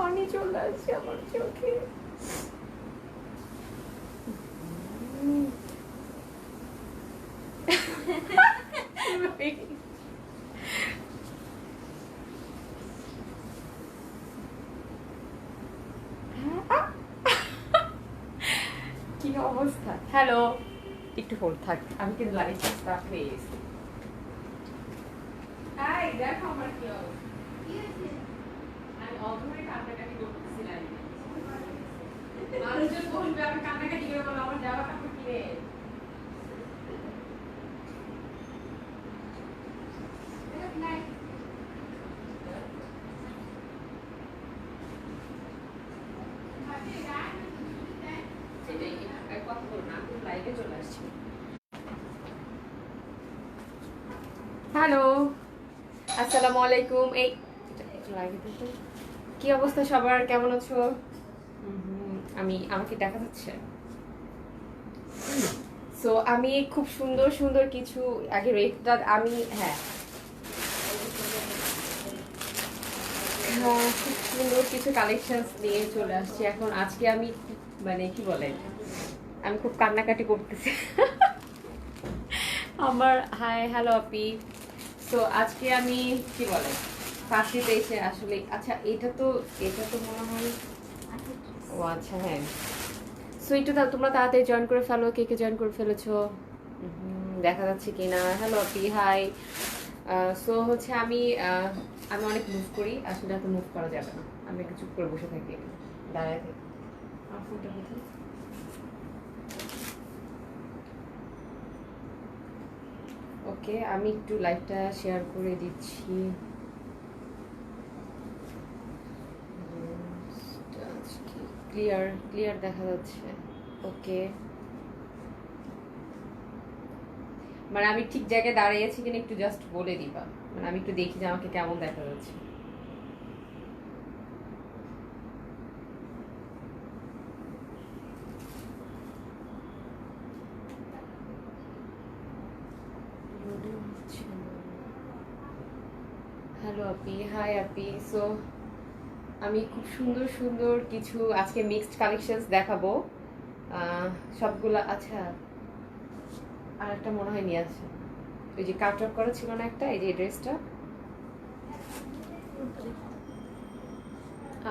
পানি চলে আসছে আমার চোখে। কি অবস্থা? হ্যালো, একটু হোল্ড থাক, আমি কিন্তু লাইট স্টার্ট হয়ে গেছি। এই দেখো আমার কি অবস্থা। আমি অধরে কান্নাকাটি করতেছিলাম। মানুষজন বলবে আমি কান্নাকাটি করে বলো আমার জামা কাপড় কিনে। কথা বল না, আমি লাইভে চলে আসছি। হ্যালো, আসসালামু আলাইকুম। এই কি অবস্থা সবার, কেমন আছো? আমাকে দেখা যাচ্ছে? সো আমি খুব সুন্দর সুন্দর কিছু আগে রেটটা আমি খুব সুন্দর কিছু কালেকশনস নিয়ে চলে আসছি এখন। আজকে আমি মানে কি বলে, আমি খুব কান্নাকাটি করতেছি। আমার হাই হ্যালো আপি। সো আজকে আমি কি বলে ফার্স্টে এসে আসলে আচ্ছা এটা তো মনে হয় ও আচ্ছা হ্যাঁ। সো একটু তোমরা তাড়াতাড়ি জয়েন করে ফেলো, কে কে জয়েন করে ফেলেছো দেখা যাচ্ছে কিনা। হ্যালো আপি, হাই। সো হচ্ছে আমি আমি অনেক মুভ করি, আসলে এত মুভ করা যাবে না, আমি একটু চুপ করে বসে থাকি, দাঁড়ায় থাকি। আমার ফোনটা কোথায়? ওকে, আমি একটু লাইভটা শেয়ার করে দিচ্ছি। ক্লিয়ার ক্লিয়ার দেখা যাচ্ছে। ওকে, মানে আমি ঠিক জায়গায় দাঁড়িয়েছি কিনা একটু জাস্ট বলে দিবা, মানে আমি একটু দেখি যে আমাকে কেমন দেখা যাচ্ছে। হ্যালো আপি, হাই আপি। সো আমি খুব সুন্দর সুন্দর কিছু আজকে মিক্সড কালেকশনস দেখাবো সবগুলা। আচ্ছা, আর একটা মনে হয় নিয়ে আছে, ওই যে কাট অফ করা ছিল না একটা, এই যে ড্রেসটা।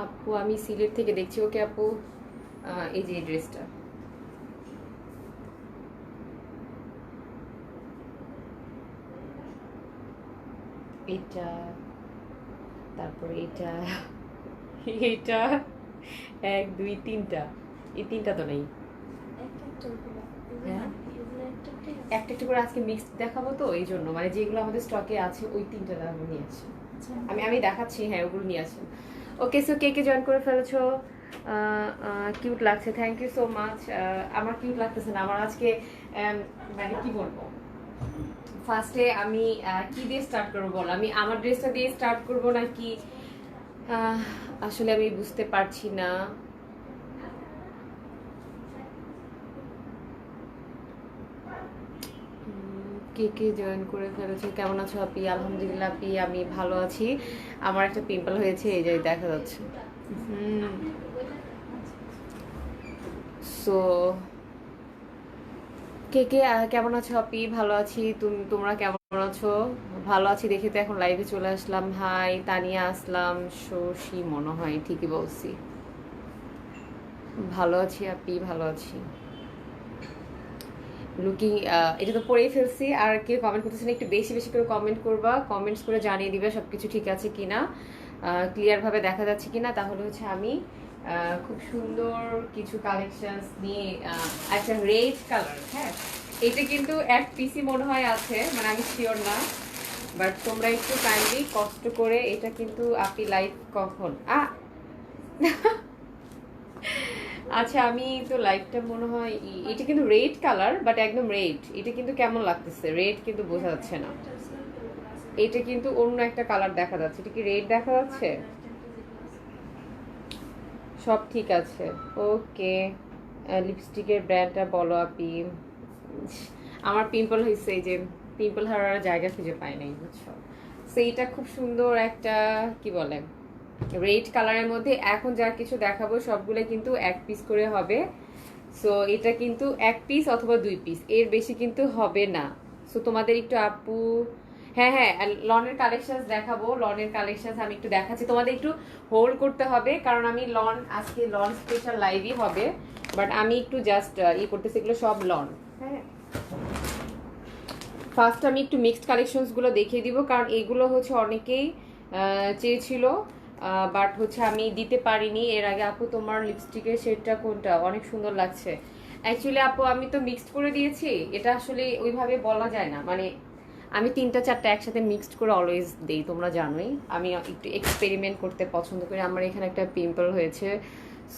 আপু আমি সিলেট থেকে দেখছি। ওকে আপু, এই যে ড্রেসটা, এটা, তারপরে এটা, এটা, এক দুই তিনটা, এই তিনটা তো নেই। হ্যাঁ, একটা একটা করে আজকে মিক্সড দেখাবো তো, এই জন্য মানে যেগুলো আমাদের স্টকে আছে ওই তিনটা দাম নিয়েছি। আমি আমি দেখাচ্ছি, হ্যাঁ ওগুলো নিয়ে আসেন। ওকে, সো কে কে জয়েন করে ফেলেছো? কিউট লাগছে, থ্যাংক ইউ সো মাচ। আমার কিউট লাগতেছে না, আমার আজকে মানে কি বলবো, ফার্স্টে আমি কি দিয়ে স্টার্ট করবো বলো? আমি আমার ড্রেসটা দিয়ে স্টার্ট করবো নাকি আসলে আমি বুঝতে পারছি না। কে কে জয়েন করে ফেলেছে? কেমন আছো আপি? আলহামদুলিল্লাহ আপি, আমি ভালো আছি। আমার একটা পিম্পল হয়েছে, এই যে দেখা যাচ্ছে। সো কে কে কেমন আছো আপি? ভালো আছি, তোমরা কেমন আছো? ভালো আছি দেখে তো এখন লাইভে চলে আসলাম। হাই তানিয়া আসলাম, শশী মনে হয়, ঠিকই বলছি। ভালো আছি আপি, ভালো আছি। লুকিং, এটা তো পড়েই ফেলছি। আর কেউ কমেন্ট করতেছেন, একটু বেশি বেশি করে কমেন্ট করবা, কমেন্টস করে জানিয়ে দিবে সবকিছু ঠিক আছে কিনা, ক্লিয়ার ভাবে দেখা যাচ্ছে কিনা। তাহলে হচ্ছে আমি খুব সুন্দর কিছু কালেকশনস নিয়ে একটা রেড কালার, হ্যাঁ এটা কিন্তু এক পিসি মনে হয় আছে, মানে আমি শিওর না, বাট তোমরা একটু কাইন্ডলি কষ্ট করে, এটা কিন্তু আপনি লাইভ কখন আচ্ছা আমি তো লাইভটা মনে হয় এটা কিন্তু রেড কালার, বাট একদম রেড, এটা কিন্তু কেমন লাগতেছে, রেড কিন্তু বোঝা যাচ্ছে না, এটা কিন্তু অন্য একটা কালার দেখা যাচ্ছে। এটা কি রেড দেখা যাচ্ছে? সব ঠিক আছে, ওকে। লিপস্টিকের ব্র্যান্ডটা বলো আপি। আমার পিম্পল হয়েছে, এই যে পিম্পল হারার জায়গা খুঁজে পাই নাই বুঝছো। সেইটা খুব সুন্দর একটা কি বলে রেড কালারের মধ্যে এখন যা কিছু দেখাবো সবগুলো কিন্তু এক পিস করে হবে। সো এটা কিন্তু এক পিস অথবা 2 পিস, এর বেশি কিন্তু হবে না। সো তোমাদের একটু আপু, হ্যাঁ হ্যাঁ লনের কালেকশন দেখাবো। লনের কালেকশন আমি একটু দেখাচ্ছি, তোমাদের একটু হোল্ড করতে হবে কারণ আমি লন আজকে লন স্পেশাল লাইভই হবে, বাট আমি একটু জাস্ট করতেছি, এগুলো সব লন। হ্যাঁ, ফার্স্ট আমি একটু মিক্সড কালেকশনসগুলো দেখিয়ে দিব কারণ এগুলো হচ্ছে অনেকেই চেয়েছিল, বাট হচ্ছে আমি দিতে পারিনি এর আগে। আপু তোমার লিপস্টিকের শেডটা কোনটা, অনেক সুন্দর লাগছে। অ্যাকচুয়ালি আপু আমি তো মিক্সড করে দিয়েছি, এটা আসলে ওইভাবে বলা যায় না, মানে আমি 3-4টা একসাথে মিক্সড করে অলওয়েজ দিই, তোমরা জানোই আমি একটু এক্সপেরিমেন্ট করতে পছন্দ করি। আমার এখানে একটা পিম্পল হয়েছে,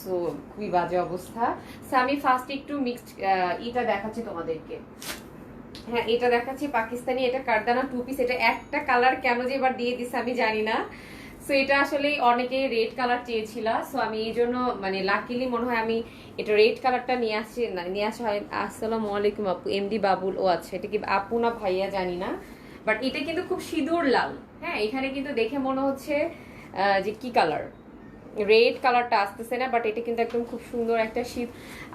সো খুবই বাজে অবস্থা। সো আমি ফার্স্ট একটু মিক্সড ইটা দেখাচ্ছি তোমাদেরকে। হ্যাঁ, এটা দেখাচ্ছি পাকিস্তানি, এটা কারদানা 2 পিস। এটা একটা কালার কেন যে এবার দিয়ে দিছে আমি জানি না। সো এটা আসলে অনেকে রেড কালার চেয়েছিল, সো আমি এই জন্য মানে লাকিলি মনে হয় আমি এটা রেড কালারটা নিয়ে আসা হয়। আসসালামু আলাইকুম আপু, এমডি বাবুল। ও আচ্ছা, এটা কি আপু না ভাইয়া জানি না, বাট এটা কিন্তু খুব সিঁদুর লাল। হ্যাঁ, এখানে কিন্তু দেখে মনে হচ্ছে যে কি কালার, রেড কালারটা আসতেছে না, বাট এটা কিন্তু একদম খুব সুন্দর একটা শীত।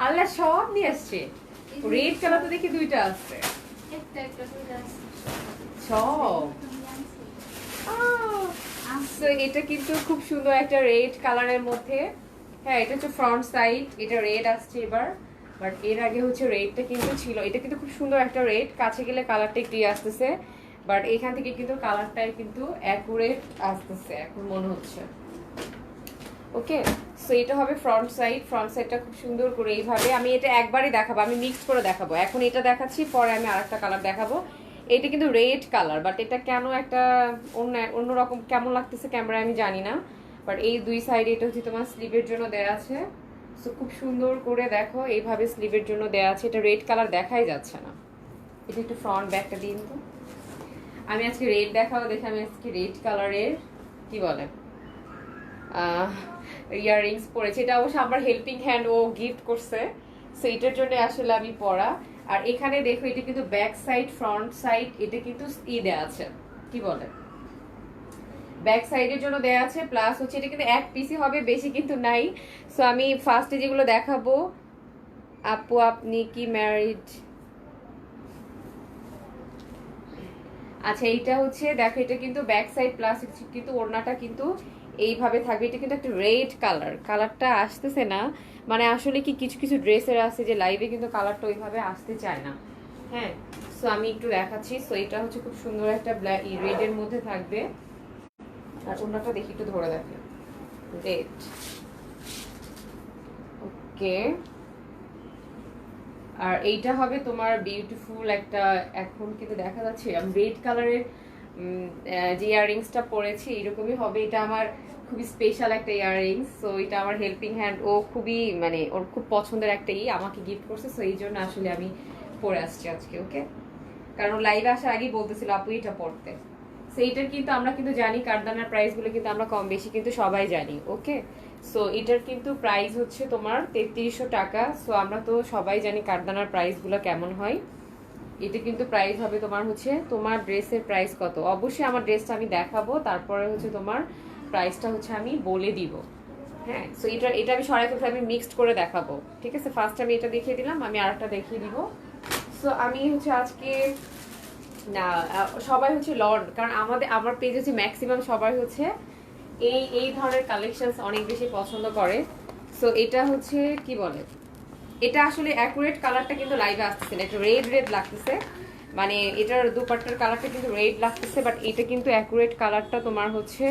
আল্লাহ সব নিয়ে আসছে, রেড কালার তো দেখি 2টা আসছে সব। এটা কিন্তু খুব সুন্দর একটা রেড কালারের মধ্যে। হ্যাঁ, এটা হচ্ছে ফ্রন্ট সাইড, এটা রেড আসছে এবার, বাট এর আগে হচ্ছে রেডটা কিন্তু ছিল। এটা কিন্তু খুব সুন্দর একটা রেড, কাছে গেলে কালারটা একটু আসতেছে, বাট এখান থেকে কিন্তু কালারটাই কিন্তু অ্যাকুরেট আসতেছে এখন মনে হচ্ছে। ওকে, সো এটা হবে ফ্রন্ট সাইড। ফ্রন্ট সাইডটা খুব সুন্দর করে এইভাবে, আমি এটা একবারই দেখাবো, আমি মিক্স করে দেখাবো। এখন এটা দেখাচ্ছি, পরে আমি আরেকটা কালার দেখাবো। এটা কিন্তু রেড কালার, বাট এটা কেন একটা অন্যরকম কেমন লাগতেছে ক্যামেরায় আমি জানি না, বাট এই 2 সাইডে এটা হচ্ছে তোমার স্লিভের জন্য দেয়া আছে। সো খুব সুন্দর করে দেখো এইভাবে স্লিভের জন্য দেয়া আছে। এটা রেড কালার দেখাই যাচ্ছে না, এটা একটু ফ্রন্ট ব্যাকটা দিন তো। আমি আজকে রেড দেখাবো, দেখে আমি আজকে রেড কালারের কি বলে ইয়াররিংস পরেছি। এটা অবশ্য আমার হেল্পিং হ্যান্ড ও গিফট করছে, সো এটার জন্য আসলে আমি পরা। আর এখানে দেখো এটা কিন্তু ব্যাক সাইড ফ্রন্ট সাইড, এটা কিন্তু দেয়া আছে কি বলে ব্যাক সাইডের জন্য দেয়া আছে, প্লাস হচ্ছে এটা কিন্তু এক পিসই হবে, বেশি কিন্তু নাই। সো আমি ফার্স্টে যেগুলো দেখাবো, আপু আপনি কি ম্যারিড? আচ্ছা, এইটা হচ্ছে দেখো, এটা কিন্তু ব্যাক সাইড প্লাস কিন্তু ওড়নাটা কিন্তু এইভাবে থাকবে। এটা কিন্তু একটা রেড কালার, কালারটা আসতেছে না, মানে আসলে কি কিছু কিছু ড্রেসের আছে যে লাইভে কিন্তু কালারটা ওইভাবে আসতে চায় না। হ্যাঁ, সো আমি একটু দেখাচ্ছি। সো এটা হচ্ছে খুব সুন্দর একটা রেডের মধ্যে থাকবে, আর ওড়নাটা দেখি একটু ধরে দেখে, রেড। ওকে, আর এইটা হবে তোমার বিউটিফুল একটা, এখন কিন্তু দেখা যাচ্ছে আমি রেড কালারের যে ইয়াররিংসটা পরেছি এরকমই হবে। এটা আমার খুবই স্পেশাল একটা ইয়াররিংস, সো এটা আমার হেল্পিং হ্যান্ড ও খুবই মানে ওর খুব পছন্দের একটা আমাকে গিফট করছে, সো এই জন্য আসলে আমি পরে আসছি আজকে। ওকে, কারণ লাইভে আসার আগেই বলতেছিল আপু এটা পড়তে। সো এইটার কিন্তু আমরা কিন্তু জানি কারদানার প্রাইসগুলো কিন্তু আমরা কম বেশি কিন্তু সবাই জানি। ওকে, সো এটার কিন্তু প্রাইস হচ্ছে তোমার 3300 টাকা। সো আমরা তো সবাই জানি কারদানার প্রাইসগুলো কেমন হয়। এটা কিন্তু প্রাইস হবে তোমার হচ্ছে, তোমার ড্রেসের প্রাইস কত, অবশ্যই আমার ড্রেসটা আমি দেখাবো, তারপরে হচ্ছে তোমার প্রাইসটা হচ্ছে আমি বলে দিব। হ্যাঁ, সো এটা আমি সরাই ফেলতে আমি মিক্সড করে দেখাবো, ঠিক আছে? ফার্স্ট আমি এটা দেখিয়ে দিলাম, আমি আরেকটা দেখিয়ে দিব। সো আমি হচ্ছে আজকে না সবাই হচ্ছে লন, কারণ আমার পেজ হচ্ছে ম্যাক্সিমাম সবাই হচ্ছে এই ধরনের কালেকশনস অনেক বেশি পছন্দ করে। সো এটা হচ্ছে কি বলে, এটা আসলে অ্যাকুরেট কালারটা কিন্তু লাইভে আসতেছে না, একটু রেড রেড লাগতেছে, মানে এটার দুপাট্টার কালারটা কিন্তু রেড লাগতেছে, বাট এটা কিন্তু অ্যাকুরেট কালারটা তোমার হচ্ছে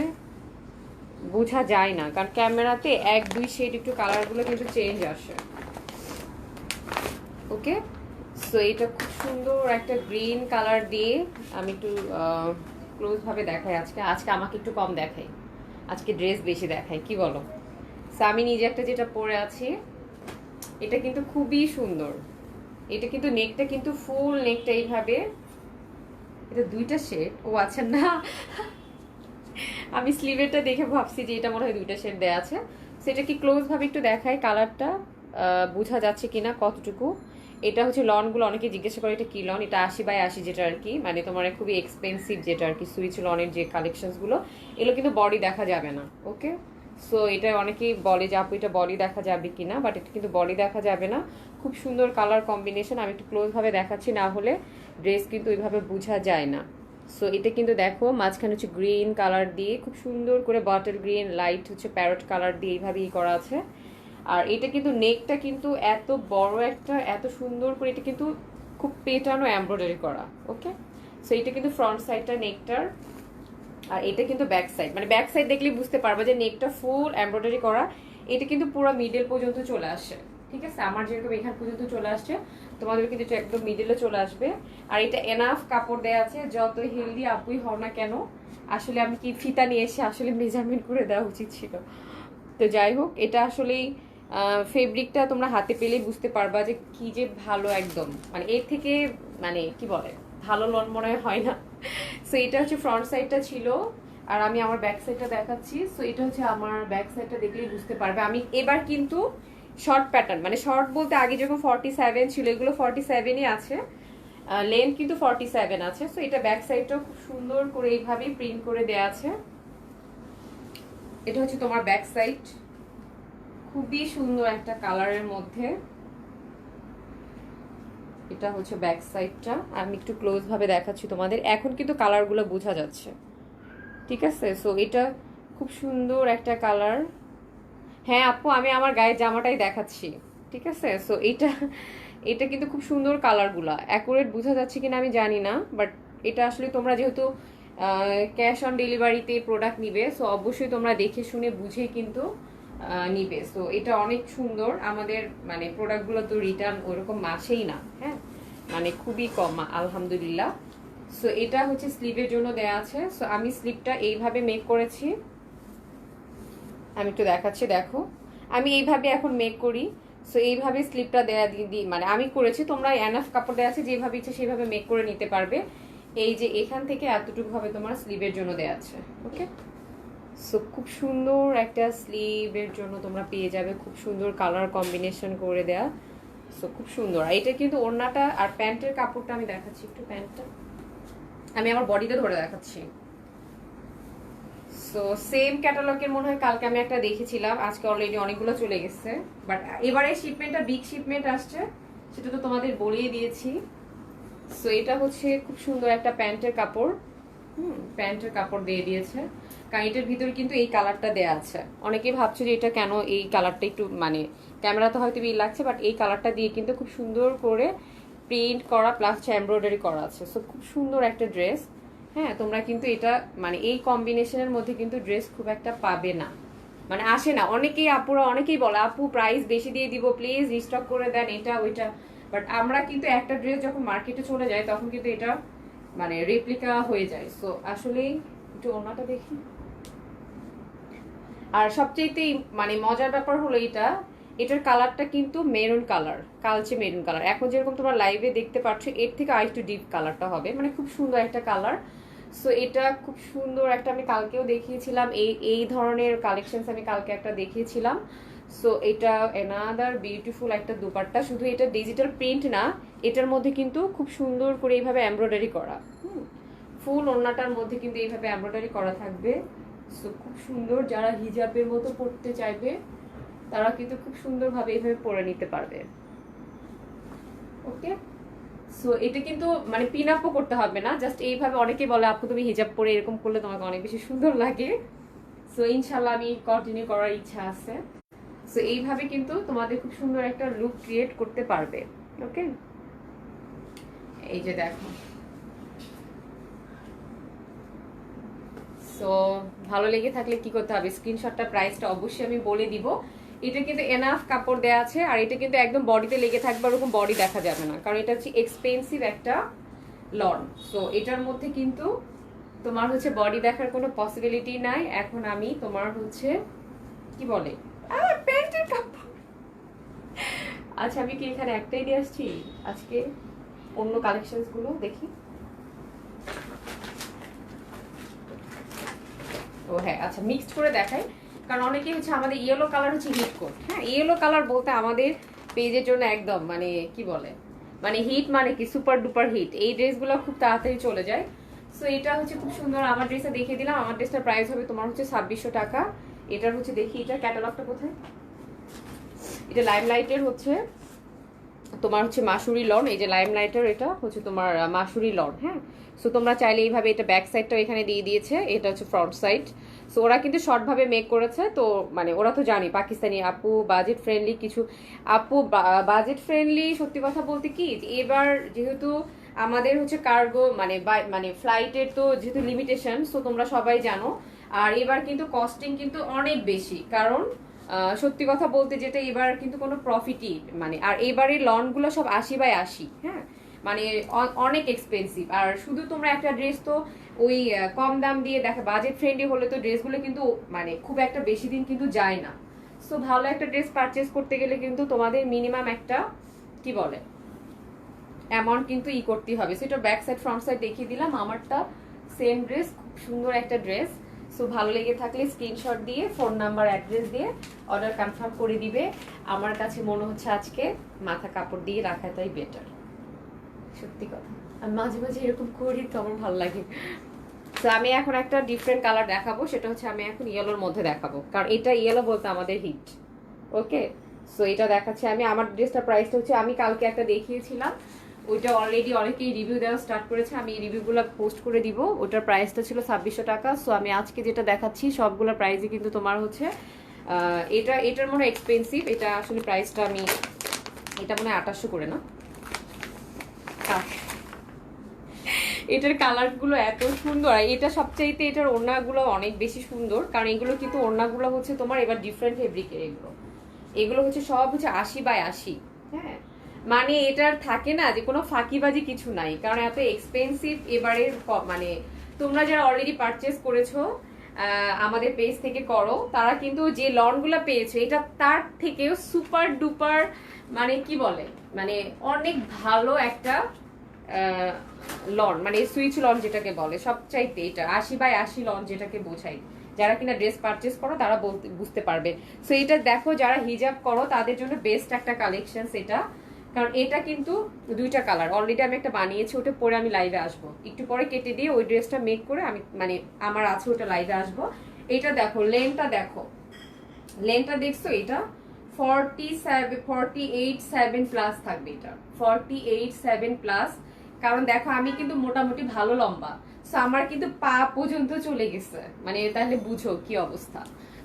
বোঝা যায় না, কারণ ক্যামেরাতে 1-2 শেড একটু কালারগুলো কিন্তু চেঞ্জ আসে। ওকে, সো এটা খুব সুন্দর একটা গ্রিন কালার দিয়ে আমি একটু ক্লোজ ভাবে দেখাই। আজকে আমাকে একটু কম দেখাই, আজকে ড্রেস বেশি দেখাই, কি বলো? সো আমি নিজে একটা যেটা পরে আছি, এটা কিন্তু খুবই সুন্দর। এটা কিন্তু নেকটা কিন্তু ফুল নেকটা এইভাবে, এটা 2টা শেড। ও আচ্ছা, না আমি স্লিভেরটা দেখে ভাবছি যে এটা মনে হয় 2টা শেড দেয়া আছে। সেটা কি ক্লোজ ভাবে একটু দেখাই কালারটা, বোঝা যাচ্ছে কিনা কতটুকু। এটা হচ্ছে লনগুলো অনেকে জিজ্ঞাসা করে এটা কি লন, এটা 80/80 যেটা আর কি, মানে তোমার খুবই এক্সপেন্সিভ যেটা আর কি সুইচ লনের যে কালেকশনসগুলো, এগুলো কিন্তু বডি দেখা যাবে না। ওকে, সো এটা অনেকেই বলে যে আপু এটা বডি দেখা যাবে কিনা, বাট এটা কিন্তু বডি দেখা যাবে না। খুব সুন্দর কালার কম্বিনেশন, আমি একটু ক্লোজভাবে দেখাচ্ছি, না হলে ড্রেস কিন্তু ওইভাবে বোঝা যায় না। সো এটা কিন্তু দেখো মাঝখানে হচ্ছে গ্রিন কালার দিয়ে খুব সুন্দর করে বটল গ্রিন, লাইট হচ্ছে প্যারট কালার দিয়ে এইভাবেই করা আছে। আর এটা কিন্তু নেকটা কিন্তু এত বড় একটা, এত সুন্দর করে এটা কিন্তু খুব পেটানো এমব্রয়ডারি করা। ওকে, সো এটা কিন্তু ফ্রন্ট সাইডটা নেকটার, আর এটা কিন্তু ব্যাক সাইড, মানে ব্যাক সাইড দেখলেই বুঝতে পারবে যে নেকটা ফুল এমব্রয়ডারি করা। এটা কিন্তু পুরো মিডল পর্যন্ত চলে আসে, ঠিক আছে, আমার যেরকম এখান পর্যন্ত চলে আসছে, তোমাদের কিন্তু এটা একদম মিডলে চলে আসবে। আর এটা এনাফ কাপড় দেওয়া আছে, যত হেলদি আপুই হও না কেন, আসলে আমি কি ফিতা নিয়ে এসে আসলে মেজারমেন্ট করে দেওয়া উচিত ছিল। তো যাই হোক, এটা আসলেই ফেব্রিকটা তোমরা হাতে পেলেই বুঝতে পারবা যে কি যে ভালো একদম, মানে এর থেকে মানে কি বলে ভালো লন মনে হয় না। সো এটা হচ্ছে ফ্রন্ট সাইডটা ছিল, আর আমি আমার ব্যাক সাইডটা দেখাচ্ছি। সো এটা হচ্ছে আমার ব্যাক সাইডটা দেখলেই বুঝতে পারবে। আমি এবার কিন্তু শর্ট প্যাটার্ন, মানে শর্ট বলতে আগে যখন 47 ছিল, এগুলো 47ই আছে, লেন্থ কিন্তু 47 আছে। সো এটা ব্যাক সাইডটাও খুব সুন্দর করে এইভাবেই প্রিন্ট করে দেয়া আছে। এটা হচ্ছে তোমার ব্যাক সাইড, খুবই সুন্দর একটা কালারের মধ্যে। এটা হচ্ছে ব্যাক সাইডটা, আমি একটু ক্লোজ ভাবে দেখাচ্ছি তোমাদের, এখন কিন্তু কালারগুলো বোঝা যাচ্ছে, ঠিক আছে। সো এটা খুব সুন্দর একটা কালার। হ্যাঁ আপু, আমি আমার গায়ের জামাটাই দেখাচ্ছি, ঠিক আছে। সো এটা এটা কিন্তু খুব সুন্দর কালারগুলা, অ্যাকুরেট বোঝা যাচ্ছে কিনা আমি জানি না, বাট এটা আসলে তোমরা যেহেতু ক্যাশ অন ডেলিভারিতে প্রোডাক্ট নিবে, সো অবশ্যই তোমরা দেখে শুনে বুঝে কিন্তু নিবে। সো এটা অনেক সুন্দর, আমাদের মানে প্রোডাক্টগুলো তো রিটার্ন ওরকম মাসেই না, হ্যাঁ, মানে খুবই কম আলহামদুলিল্লাহ। সো এটা হচ্ছে স্লিভের জন্য দেয়া আছে। সো আমি স্লিভটা এইভাবে মেক করেছি, আমি একটু দেখাচ্ছি, দেখো আমি এইভাবে এখন মেক করি। সো এইভাবে স্লিপটা দেয়া দিই, মানে আমি করেছি, তোমরা এনাফ কাপড় দেওয়া আছে, যেভাবে ইচ্ছে সেভাবে মেক করে নিতে পারবে। এই যে এখান থেকে এতটুকু ভাবে তোমার স্লিভের জন্য দেয়া আছে। ওকে, সো খুব সুন্দর একটা স্লিভের জন্য তোমরা পেয়ে যাবে, খুব সুন্দর কালার কম্বিনেশন করে দেয়া। সো খুব সুন্দর। আর এটা কিন্তু ওড়নাটা আর প্যান্টের কাপড়টা আমি দেখাচ্ছি, একটু প্যান্টটা আমি আমার বডিতে ধরে দেখাচ্ছি। সো সেম ক্যাটালগের মনে হয় কালকে আমি একটা দেখেছিলাম, আজকে অলরেডি অনেকগুলো চলে গেছে, বাট এবারে শিপমেন্টটা বিগ শিপমেন্ট আসছে, সেটা তো তোমাদের বলেই দিয়েছি। সো এটা হচ্ছে খুব সুন্দর একটা প্যান্টের কাপড়, প্যান্টের কাপড় দিয়ে দিয়েছে, কারণ এটার ভিতরে কিন্তু এই কালারটা দেয়া আছে। অনেকেই ভাবছে যে এটা কেন এই কালারটা একটু মানে ক্যামেরাতে হয়তো বিল লাগছে, বাট এই কালারটা দিয়ে কিন্তু খুব সুন্দর করে প্রিন্ট করা প্লাস এমব্রয়ডারি করা আছে। সো খুব সুন্দর একটা ড্রেস। হ্যাঁ, তোমরা কিন্তু এটা মানে এই কম্বিনেশনের মধ্যে কিন্তু ড্রেস খুব একটা পাবে না, মানে আসে না। অনেকেই আপুরা অনেকেই বলে আপু প্রাইস বেশি দিয়ে দিব, প্লিজ রিস্টক করে দেন এটা ওইটা, বাট আমরা কিন্তু একটা ড্রেস যখন মার্কেটে চলে যায় তখন কিন্তু এটা মানে রেপ্লিকা হয়ে যায়। সো আসলেই একটু ওনাটা দেখি। আর সবচেয়ে মানে মজার ব্যাপার হলো এটার কালারটা কিন্তু মেরুন কালার, কালচে মেরুন কালার। এখন যেরকম তোমরা লাইভে দেখতে পাচ্ছ, এর থেকে আরেকটু ডিপ কালারটা হবে, মানে খুব সুন্দর একটা কালার। সো এটা খুব সুন্দর একটা, আমি কালকেও দেখিয়েছিলাম এই ধরনের কালেকশনস, আমি কালকে একটা দেখিয়েছিলাম। সো এটা এনাদার বিউটিফুল একটা দুপাট্টা, শুধু এটা ডিজিটাল প্রিন্ট না, এটার মধ্যে কিন্তু খুব সুন্দর করে এইভাবে এমব্রয়ডারি করা, ফুল ওড়নাটার মধ্যে কিন্তু এইভাবে এমব্রয়ডারি করা থাকবে। সো খুব সুন্দর, যারা হিজাবের মতো পড়তে চাইবে তারা কিন্তু খুব সুন্দরভাবে এইভাবে পরে নিতে পারবে। ওকে, সো এটা কিন্তু মানে পিন আপও করতে হবে না, জাস্ট এইভাবে। অনেকে বলে আপু তুমি হিজাব পরে এরকম করলে তোমাকে অনেক বেশি সুন্দর লাগে, সো ইনশাল্লাহ আমি কন্টিনিউ করার ইচ্ছা আছে। সো এইভাবে কিন্তু তোমাদের খুব সুন্দর একটা লুক ক্রিয়েট করতে পারবে। ওকে, এই যে দেখো। সো ভালো লেগে থাকলে কি করতে হবে, স্ক্রিনশটটা প্রাইসটা অবশ্যই আমি বলে দিব। এটা কিন্তু এনাফ কাপড় দেওয়া আছে, আর এটা কিন্তু একদম বডিতে লেগে থাকবে, ওরকম বডি দেখা যাবে না, কারণ এটা হচ্ছে এক্সপেন্সিভ একটা লন। সো এটার মধ্যে কিন্তু তোমার হচ্ছে বডি দেখার কোনো পসিবিলিটি নাই। এখন আমি তোমার হচ্ছে কি বলে প্যান্টের কাপড়, আচ্ছা আমি কি এখানে একটাই নিয়ে আসছি আজকে, অন্য কালেকশনস গুলো দেখি। ও হ্যাঁ, আচ্ছা মিক্সড করে দেখাই, কারণ অনেকে হচ্ছে আমাদের ইয়েলো কালার হচ্ছে হিট কোট। হ্যাঁ, ইয়েলো কালার বলতে আমাদের পেজের জন্য একদম মানে কি বলে মানে হিট মানে কি সুপার ডুপার হিট, এই ড্রেসগুলো খুব তাড়াতাড়ি চলে যায়। সো এটা হচ্ছে খুব সুন্দর, আমার ড্রেসটা দেখিয়ে দিলাম। আমার ড্রেসটার প্রাইস হবে তোমার হচ্ছে 2600 টাকা। এটার হচ্ছে দেখি এটা ক্যাটালগটা কোথায়, এটা লাইমলাইটের হচ্ছে তোমার হচ্ছে মাসুরি লন, এই যে লাইমলাইটের এটা হচ্ছে তোমার মাসুরি লন। হ্যাঁ, সো তোমরা চাইলে এইভাবে, এটা ব্যাক সাইডটাও এখানে দিয়ে দিয়েছে, এটা হচ্ছে ফ্রন্ট সাইড। সো ওরা কিন্তু শর্ট ভাবে মেক করেছে, তো মানে ওরা তো জানি পাকিস্তানি আপু বাজেট ফ্রেন্ডলি কিছু আপু, বাজেট ফ্রেন্ডলি। সত্যি কথা বলতে কি এবার যেহেতু আমাদের হচ্ছে কার্গো মানে মানে ফ্লাইটের তো যেহেতু লিমিটেশন, সো তোমরা সবাই জানো। আর এবার কিন্তু কস্টিং কিন্তু অনেক বেশি, কারণ সত্যি কথা বলতে যেটা এবার কিন্তু কোনো প্রফিটই মানে, আর এবারের লনগুলো সব 80/80। হ্যাঁ, মানে অনেক এক্সপেন্সিভ। আর শুধু তোমরা একটা ড্রেস তো ওই কম দাম দিয়ে দেখা, বাজেট ফ্রেন্ডলি হলে তো ড্রেসগুলো কিন্তু মানে খুব একটা বেশি দিন কিন্তু যায় না। সো ভালো একটা ড্রেস পারচেস করতে গেলে কিন্তু তোমাদের মিনিমাম একটা কি বলে অ্যামাউন্ট কিন্তু করতেই হবে। সেটা ব্যাক সাইড ফ্রন্ট সাইড দেখিয়ে দিলাম। আমারটা সেম ড্রেস, খুব সুন্দর একটা ড্রেস। সো ভালো লেগে থাকলে স্ক্রিনশট দিয়ে ফোন নাম্বার অ্যাড্রেস দিয়ে অর্ডার কনফার্ম করে দিবে। আমার কাছে মনে হচ্ছে আজকে মাথা কাপড় দিয়ে রাখাটাই বেটার, সত্যি কথা। আমি মাঝে মাঝে এরকম করি তো আমার ভালো লাগে। তো আমি এখন একটা ডিফারেন্ট কালার দেখাবো, সেটা হচ্ছে আমি এখন ইয়েলোর মধ্যে দেখাবো, কারণ এটা ইয়েলো বলতে আমাদের হিট। ওকে, সো এটা দেখাচ্ছি আমি। আমার ড্রেসটার প্রাইসটা হচ্ছে, আমি কালকে একটা দেখিয়েছিলাম, ওইটা অলরেডি অনেকেই রিভিউ দেওয়া স্টার্ট করেছে, আমি এই রিভিউগুলো পোস্ট করে দিব। ওটার প্রাইসটা ছিল 2600 টাকা। সো আমি আজকে যেটা দেখাচ্ছি সবগুলোর প্রাইসই কিন্তু তোমার হচ্ছে এটার মনে হয় এক্সপেন্সিভ। এটা আসলে প্রাইসটা আমি, এটা মনে হয় 2800 করে না। এটার কালারগুলো এত সুন্দর, আর এটা সবচাইতে এটার ওড়নাগুলো অনেক বেশি সুন্দর, কারণ এগুলো কিন্তু ওড়নাগুলো হচ্ছে তোমার এবার ডিফারেন্ট ফেব্রিকের। এগুলো হচ্ছে সব হচ্ছে 80/80। হ্যাঁ, মানে এটার থাকে না যে কোনো ফাঁকিবাজি কিছু নাই, কারণ এত এক্সপেন্সিভ এবারের মানে তোমরা যারা অলরেডি পারচেস করেছো আমাদের পেজ থেকে করো, তারা কিন্তু যে লনগুলো পেয়েছো এটা তার থেকেও সুপার ডুপার মানে কি বলে মানে অনেক ভালো একটা লন, মানে সুইচ লন যেটাকে বলে সবচাইতে, এটা 80/80 লন যেটাকে বোঝাই। যারা কিনা ড্রেস পারচেস করো তারা বুঝতে পারবে। সো এটা দেখো, যারা হিজাব করো তাদের জন্য বেস্ট একটা কালেকশন এটা, কারণ এটা কিন্তু দুইটা কালার অলরেডি আমি একটা বানিয়েছি, ওটা পরে আমি লাইভে আসবো, একটু পরে কেটে দিয়ে ওই ড্রেসটা মেক করে আমি মানে আমার আছে ওটা লাইভে আসবো। এটা দেখো, লেনটা দেখছো, এটা 48/7 প্লাস থাকবে, এটা 48/7 প্লাস। কারণ দেখো আমি কিন্তু মোটামুটি ভালো লম্বা, সো আমার কিন্তু পা পর্যন্ত চলে গেছে, মানে তাহলে বুঝো কি অবস্থা।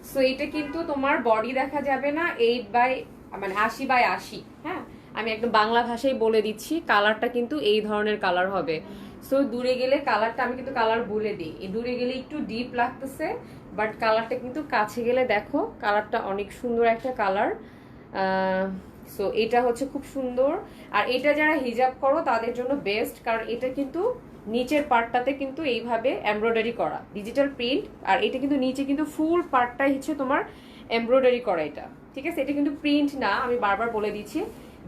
সো এটা কিন্তু তোমার বডি দেখা যাবে না 80/80। হ্যাঁ, আমি একদম বাংলা ভাষায় বলে দিচ্ছি, কালারটা কিন্তু এই ধরনের কালার হবে। সো দূরে গেলে কালারটা, আমি কিন্তু কালার বলে দিই, দূরে গেলে একটু ডিপ লাগতেছে, বাট কালারটা কিন্তু কাছে গেলে দেখো কালারটা অনেক সুন্দর একটা কালার। সো এটা হচ্ছে খুব সুন্দর। আর এটা যারা হিজাব করো তাদের জন্য বেস্ট, কারণ এটা কিন্তু নিচের পার্টটাতে কিন্তু এইভাবে এমব্রয়ডারি করা ডিজিটাল প্রিন্ট, আর এটা কিন্তু নিচে কিন্তু ফুল পার্টটাই হচ্ছে তোমার এমব্রয়ডারি করা এটা, ঠিক আছে। এটা কিন্তু প্রিন্ট না, আমি বারবার বলে দিচ্ছি।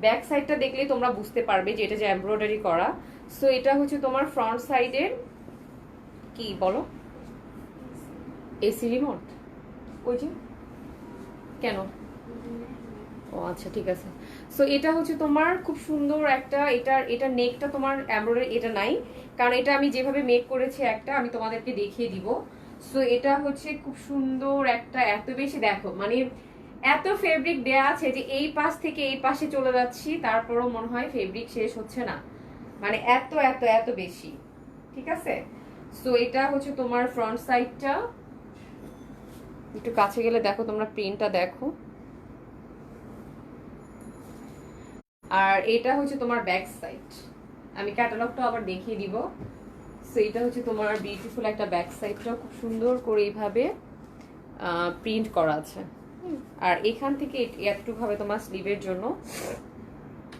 ব্যাক সাইডটা দেখলেই তোমরা বুঝতে পারবে যে এটা যে এমব্রয়ডারি করা। সো এটা হচ্ছে তোমার ফ্রন্ট সাইডের কি বলো, এসি রিমোট, ওই যে কেন, ও আচ্ছা ঠিক আছে। সো এটা হচ্ছে তোমার খুব সুন্দর একটা, এটা নেকটা তোমার এমব্রয়ডারি এটা নাই, কারণ এটা আমি যেভাবে মেক করেছি একটা আমি তোমাদেরকে দেখিয়ে দিব। সো এটা হচ্ছে খুব সুন্দর একটা, এত বেশি দেখো মানে এত ফেব্রিক দেয়া আছে যে এই পাশ থেকে এই পাশে চলে যাচ্ছি, তারপরও মনে হয় ফেব্রিক শেষ হচ্ছে না, মানে এত এত এত বেশি, ঠিক আছে। সো এটা হচ্ছে তোমার ফ্রন্ট সাইডটা, একটু কাছে গেলে দেখো তোমরা প্রিন্টটা দেখো। আর এটা হচ্ছে তোমার ব্যাক সাইড, আমি ক্যাটালগটা আবার দেখিয়ে দিব। সো এটা হচ্ছে তোমার বিউটিফুল একটা ব্যাক সাইডটা, খুব সুন্দর করে এইভাবে প্রিন্ট করা আছে। আর এখান থেকে এতটুকু ভাবে তোমার স্লিভের জন্য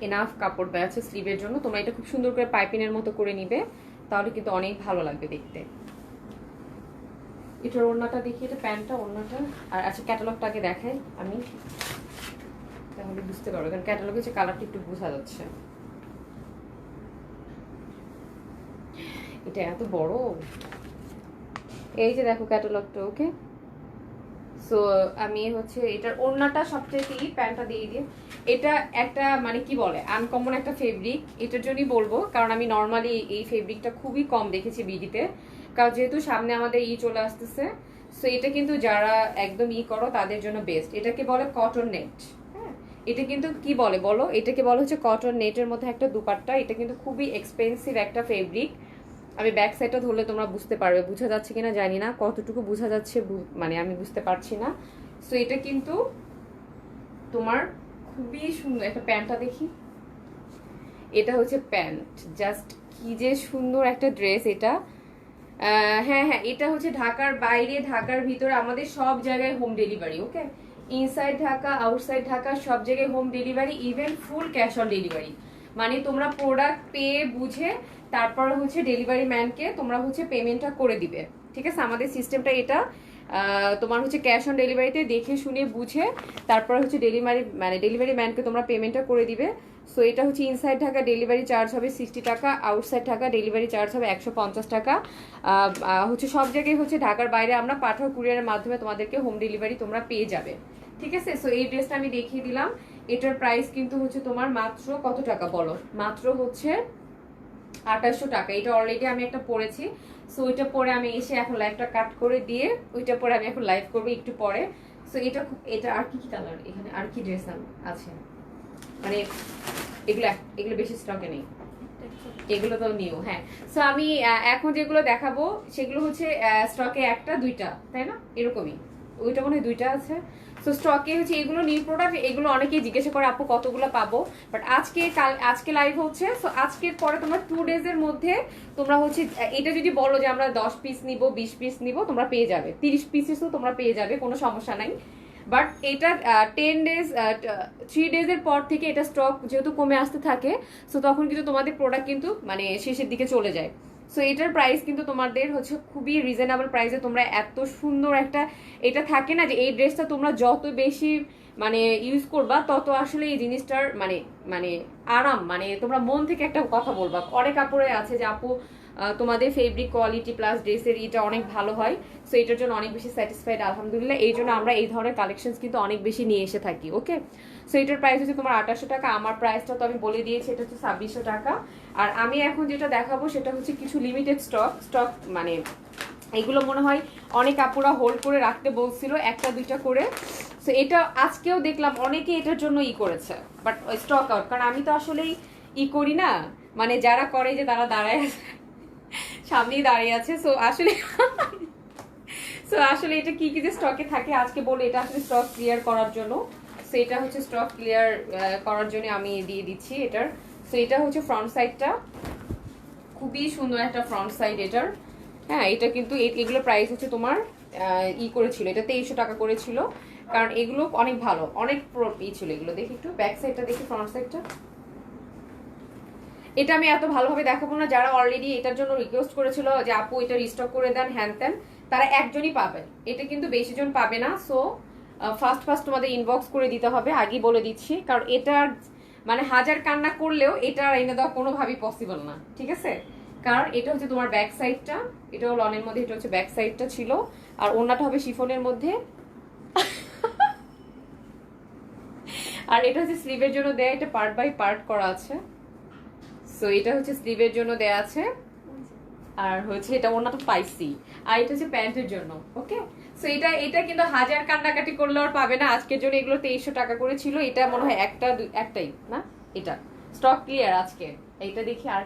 এনাফ কাপড় দেওয়া আছে স্লিভের জন্য। তোমরা এটা খুব সুন্দর করে পাইপিনের মতো করে নিবে, তাহলে কিন্তু অনেক ভালো লাগবে দেখতে। এটার ওড়নাটা দেখি, এটা প্যান্টটা ওড়নাটা। আর আচ্ছা ক্যাটালগটাকে দেখাই আমি, তাহলে বুঝতে পারবো, কারণ ক্যাটালগে যে কালারটা একটু বোঝা যাচ্ছে। এটা এত বড়, এই যে দেখো ক্যাটালগটা। ওকে, সো আমি হচ্ছে এটার ওড়নাটা সবচেয়ে প্যান্টটা দিয়ে দিয়ে এটা একটা মানে কি বলে আনকমন একটা ফেব্রিক, এটার জন্যই বলবো, কারণ আমি নর্মালি এই ফেব্রিকটা খুবই কম দেখেছি বিডিতে, কারণ যেহেতু সামনে আমাদের চলে আসতেছে, সো এটা কিন্তু যারা একদম করো তাদের জন্য বেস্ট। এটাকে বলে কটন নেট। হ্যাঁ, এটা কিন্তু কি বলে বলো, এটাকে বলা হচ্ছে কটন নেটের মধ্যে একটা দুপাট্টা। এটা কিন্তু খুবই এক্সপেন্সিভ একটা ফেব্রিক। আমি ব্যাক সাইডটা ধরলে তোমরা বুঝতে পারবে, বোঝা যাচ্ছে কিনা জানি না, কতটুকু বোঝা যাচ্ছে মানে আমি বুঝতে পারছি না। সো এটা কিন্তু তোমার খুবই সুন্দর একটা প্যান্টটা দেখি, এটা হচ্ছে প্যান্ট, জাস্ট কি যে সুন্দর একটা ড্রেস এটা। হ্যাঁ হ্যাঁ, এটা হচ্ছে ঢাকার বাইরে ঢাকার ভিতরে আমাদের সব জায়গায় হোম ডেলিভারি। ওকে, ইনসাইড ঢাকা আউটসাইড ঢাকা সব জায়গায় home delivery, even full cash on delivery. মানে তোমরা প্রোডাক্ট পেয়ে বুঝে তারপর হচ্ছে ডেলিভারি ম্যানকে তোমরা হচ্ছে পেমেন্টটা করে দিবে। ঠিক আছে, আমাদের সিস্টেমটা এটা। তোমার হচ্ছে ক্যাশ অন ডেলিভারিতে দেখে শুনে বুঝে তারপর হচ্ছে ডেলিভারি ম্যানকে তোমরা পেমেন্টটা করে দিবে। সো এটা হচ্ছে ইনসাইড ঢাকা ডেলিভারি চার্জ হবে 60 টাকা, আউটসাইড ঢাকা ডেলিভারি চার্জ হবে 150 টাকা। হচ্ছে সব জায়গায় হচ্ছে ঢাকার বাইরে আমরা পাঠাও কুরিয়ারের মাধ্যমে তোমাদেরকে হোম ডেলিভারি তোমরা পেয়ে যাবে। ঠিক আছে, সো এই ড্রেসটা আমি দেখিয়ে দিলাম। এটার প্রাইস কিন্তু হচ্ছে তোমার মাত্র কত টাকা বলো, মাত্র হচ্ছে 2800 টাকা। এটা অলরেডি আমি একটা পরেছি, সো ওইটা পরে আমি এসে এখন লাইভটা কাট করে দিয়ে ওইটা পরে আমি এখন লাইভ করবো একটু পরে। সো এটা আর কি কি কালার, এখানে আর কি ড্রেস আছে, মানে এগুলো বেশি স্টকে নেই, এগুলো তো নিউ। হ্যাঁ, সো আমি এখন যেগুলো দেখাবো সেগুলো হচ্ছে স্টকে একটা দুইটা, তাই না, এরকমই। ওইটা মনে হয় দুইটা আছে। সো স্টকে হচ্ছে এগুলো নিউ প্রোডাক্ট, এগুলো অনেকেই জিজ্ঞাসা করে আপু কতগুলো পাবো, বাট আজকে লাইভ হচ্ছে। সো আজকের পরে তোমরা 2 ডেজের মধ্যে তোমরা হচ্ছে এটা যদি বলো যে আমরা 10 পিস নিব 20 পিস নিব, তোমরা পেয়ে যাবে, 30 পিসেসও তোমরা পেয়ে যাবে, কোনো সমস্যা নাই। বাট এটা 10 ডেজ 3 ডেজের পর থেকে এটা স্টক যেহেতু কমে আসতে থাকে, সো তখন কিন্তু তোমাদের প্রোডাক্ট কিন্তু মানে শেষের দিকে চলে যায়। সো এটার প্রাইস কিন্তু তোমাদের হচ্ছে খুবই রিজনেবল প্রাইসে তোমরা এত সুন্দর একটা, এটা থাকে না যে এই ড্রেসটা তোমরা যত বেশি মানে ইউজ করবা তত আসলে এই জিনিসটার মানে মানে আরাম, মানে তোমরা মন থেকে একটা কথা বলবা। অনেক কাপড়ে আছে যে আপু তোমাদের ফেব্রিক কোয়ালিটি প্লাস ড্রেসের এটা অনেক ভালো হয়, সো এটার জন্য অনেক বেশি স্যাটিসফাইড আলহামদুলিল্লাহ। এই জন্য আমরা এই ধরনের কালেকশন কিন্তু অনেক বেশি নিয়ে এসে থাকি। ওকে, সো এটার প্রাইস হচ্ছে তোমার 2800 টাকা, আমার প্রাইসটা তো আমি বলে দিয়েছি, এটা হচ্ছে 2600 টাকা। আর আমি এখন যেটা দেখাবো সেটা হচ্ছে কিছু লিমিটেড স্টক, মানে এগুলো মনে হয় অনেক আপুরা হোল্ড করে রাখতে বলছিল একটা দুইটা করে। সো এটা আজকেও দেখলাম অনেকে এটার জন্য করেছে, বাট স্টক আউট, কারণ আমি তো আসলেই করি না, মানে যারা করে যে তারা দাঁড়ায় আছে সামনেই দাঁড়িয়ে আছে। সো আসলে এটা কি কি যে স্টকে থাকে আজকে বলে, এটা আসলে স্টক ক্লিয়ার করার জন্য। সো এটা হচ্ছে স্টক ক্লিয়ার করার জন্য আমি দিয়ে দিচ্ছি এটার। সো এটা হচ্ছে ফ্রন্ট সাইডটা, খুবই সুন্দর একটা ফ্রন্ট সাইড এটার। হ্যাঁ, এটা কিন্তু এগুলো প্রাইস হচ্ছে তোমার করেছিল, এটা 2300 টাকা করেছিল, কারণ এগুলো অনেক ভালো, অনেক ছিল এগুলো। দেখি একটু ব্যাক সাইডটা দেখি, ফ্রন্ট সাইডটা। এটা আমি এত ভালোভাবে দেখাবো না, যারা অলরেডি এটার জন্য রিকোয়েস্ট করেছিল যে আপু এটা রিস্টক করে দেন হ্যান ত্যান, তারা একজনই পাবে, এটা কিন্তু বেশি জন পাবে না। সো ফার্স্ট তোমাদের ইনবক্স করে দিতে হবে, আগেই বলে দিচ্ছি, কারণ এটার মানে হাজার কান্না করলেও এটা এনে দেওয়া কোনোভাবেই পসিবল না। ঠিক আছে, কারণ এটা হচ্ছে তোমার ব্যাক সাইডটা, এটাও লনের মধ্যে, এটা হচ্ছে ব্যাক সাইডটা ছিল, আর ওড়নাটা হবে শিফনের মধ্যে আর এটা হচ্ছে স্লিভের জন্য দেয়া, এটা পার্ট বাই পার্ট করা আছে। সো এটা হচ্ছে স্লিভের জন্য দেয়া আছে, আর হচ্ছে এটা ওড়নাটা পাইছি, আর এটা হচ্ছে প্যান্টের জন্য। ওকে, সো এটা কিন্তু হাজার কান্নাকাটি করলে আর পাবে না, আজকের জন্য এগুলো 2300 টাকা করে ছিল। এটা মনে হয় একটাই না, এটা স্টক ক্লিয়ার আজকে। এইটা দেখি আর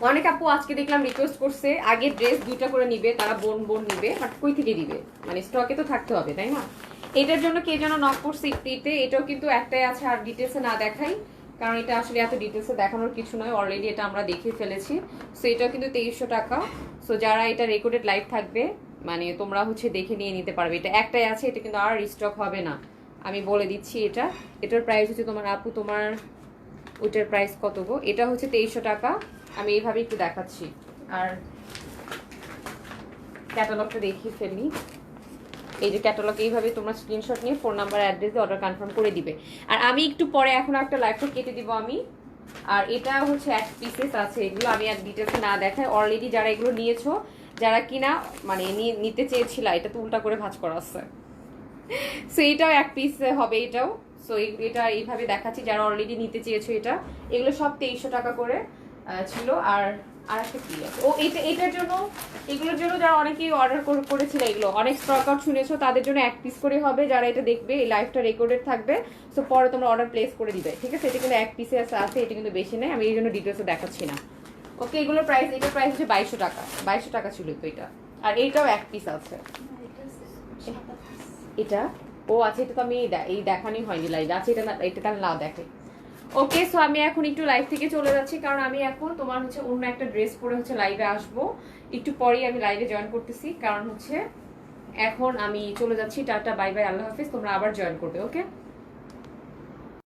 অনেক আপু আজকে দেখলাম রিকোয়েস্ট করছে আগে ড্রেস 2টা করে নিবে, তারা বোন নিবে, বাট কই থেকে দিবে, মানে স্টকে তো থাকতে হবে তাই না। এটার জন্য কে যেন নক করছে ইফতিতে, এটাও কিন্তু একটাই আছে, আর ডিটেলসে না দেখাই, কারণ এটা আসলে এত ডিটেলসে দেখানোর কিছু নয়, অলরেডি এটা আমরা দেখিয়ে ফেলেছি। সো এটাও কিন্তু 2300 টাকা। সো যারা এটা রেকর্ডেড লাইভ থাকবে মানে তোমরা হচ্ছে দেখে নিয়ে নিতে পারবে, এটা একটাই আছে, এটা কিন্তু আর রিস্টক হবে না, আমি বলে দিচ্ছি। এটার প্রাইস হচ্ছে তোমার আপু, তোমার ওইটার প্রাইস কত গো, এটা হচ্ছে 2300 টাকা। আমি এইভাবে একটু দেখাচ্ছি, আর ক্যাটালগটা দেখিয়ে ফেলি। এই যে ক্যাটালগ, এইভাবে তোমরা স্ক্রিনশট নিয়ে ফোন নাম্বার অ্যাড্রেস দিয়ে অর্ডার কনফার্ম করে দিবে। আর আমি একটু পরে এখন একটা লাইভটা কেটে দিব আমি। আর এটা হচ্ছে এক পিসেস আছে, এগুলো আমি আর ডিটেলসে না দেখাই, অলরেডি যারা এগুলো নিয়েছো, যারা কিনা মানে নিতে চেয়েছিল, এটা তো উল্টা করে ভাঁজ করা আছে। সো এটাও এক পিস হবে এটাও। সো এটা এইভাবে দেখাচ্ছি যারা অলরেডি নিতে চেয়েছো। এটা এগুলো সব 2300 টাকা করে ছিল। আর একটা কি আছে, ও এটার জন্য, এগুলোর জন্য যারা অনেকেই অর্ডার করেছিল, এগুলো অনেক স্টক আউট শুনেছো, তাদের জন্য এক পিস করে হবে। যারা এটা দেখবে, এই লাইভটা রেকর্ডেড থাকবে, সো পরে তোমরা অর্ডার প্লেস করে দিবে, ঠিক আছে? এটা কিন্তু এক পিসে আছে, এটা কিন্তু বেশি নেই, আমি এই জন্য ডিটেলসে দেখাচ্ছি না। ওকে, এগুলোর প্রাইস, এটার প্রাইস হচ্ছে 2200 টাকা। 2200 টাকা ছিল তো এটা। আর এইটাও এক পিস আছে। এটা ও আচ্ছা, এটা তো আমি এই দেখানি হয়নি লাইভ আছে, এটা তাহলে না দেখে। ওকে, সো আমি এখন একটু লাইভ থেকে চলে যাচ্ছি, কারণ আমি এখন তোমার হচ্ছে অন্য একটা ড্রেস পরে হচ্ছে লাইভে আসবো। একটু পরেই আমি লাইভে জয়েন করতেছি, কারণ হচ্ছে এখন আমি চলে যাচ্ছি। টাটা, বাই বাই, আল্লাহ হাফিজ। তোমরা আবার জয়েন করবে। ওকে।